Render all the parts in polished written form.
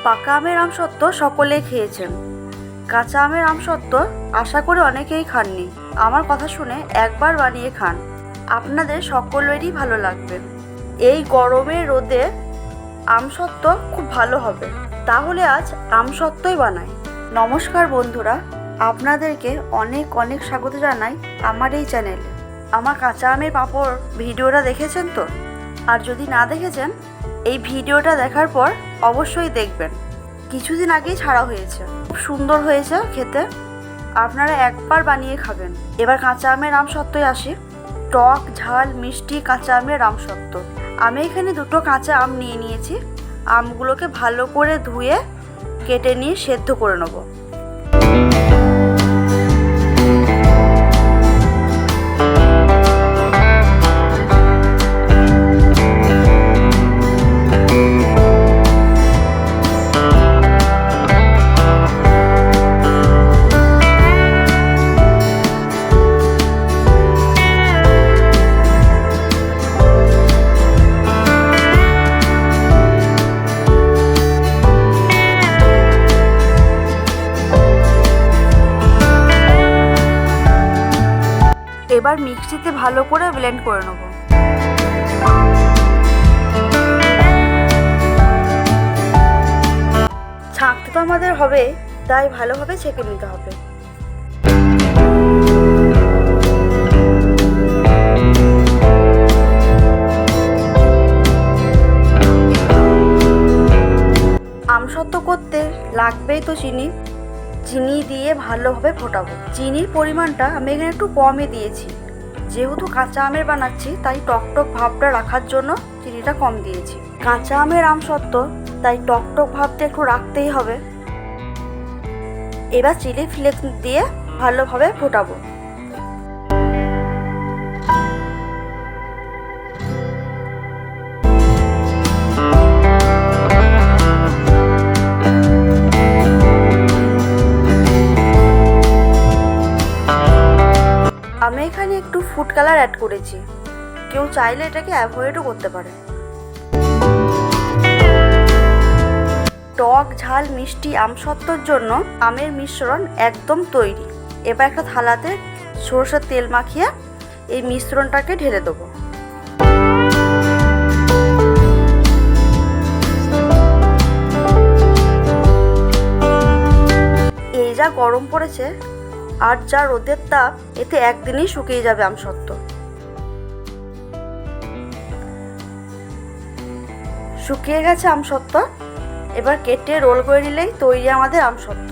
পাকা আমের আমসত্ত্ব সকলেই খেয়েছেন, কাঁচা আমের আমসত্ত্ব আশা করি অনেকেই খাননি। আমার কথা শুনে একবার বানিয়ে খান, আপনাদের সকলেরই ভালো লাগবে। এই গরমের রোদে আমসত্ত্ব খুব ভালো হবে। তাহলে আজ আমসত্ত্বই বানাই। নমস্কার বন্ধুরা, আপনাদেরকে অনেক অনেক স্বাগত জানাই আমার এই চ্যানেলে। আমার কাঁচা আমের পাঁপড় ভিডিওটা দেখেছেন তো? আর যদি না দেখেছেন, এই ভিডিওটা দেখার পর অবশ্যই দেখবেন। কিছুদিন আগেই ছাড়া হয়েছে, খুব সুন্দর হয়েছে খেতে। আপনারা একবার বানিয়ে খাবেন। এবার কাঁচা আমের আমসত্ত্বয় আসি। টক ঝাল মিষ্টি কাঁচা আমের আমসত্ত্ব। আমি এখানে দুটো কাঁচা আম নিয়ে নিয়েছি। আমগুলোকে ভালো করে ধুয়ে কেটে নিয়ে সেদ্ধ করে নেব। এবার মিক্সিতে ভালো করে ব্লেন্ড করে নেব। ছাঁকতে তো আমাদের হবে, তাই ভালোভাবে ছেঁকে নিতে হবে। আমসত্ত্ব করতে লাগবেই তো চিনি। চিনি দিয়ে ভালোভাবে ফোটাবো। চিনির পরিমাণটা আমি এখানে একটু কমই দিয়েছি, যেহেতু কাঁচা আমের বানাচ্ছি তাই টকটক ভাবটা রাখার জন্য চিনিটা কম দিয়েছি। কাঁচা আমের আমসত্ত্ব তাই টকটক ভাবটা একটু রাখতেই হবে। এবার চিলি ফ্লেক্স দিয়ে ভালোভাবে ফোটাবো। আমি এখানে একটু ফুড কালার অ্যাড করেছি, কেউ চাইলে এটাকে অ্যাভয়েডও করতে পারে। টক ঝাল মিষ্টি আমসত্ত্বর জন্য আমের মিশ্রণ একদম তৈরি। এবার একটা থালাতে সরষের তেল মাখিয়ে এই মিশ্রণটাকে ঢেলে দেবো। এই যা গরম পড়েছে আর যা রোদের তাপ, এতে একদিনেই শুকিয়ে যাবে আমসত্ত্ব। শুকিয়ে গেছে আমসত্ত্ব। এবার কেটে রোল করে নিলেই তৈরি আমাদের আমসত্ত্ব।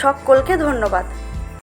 সকলকে ধন্যবাদ।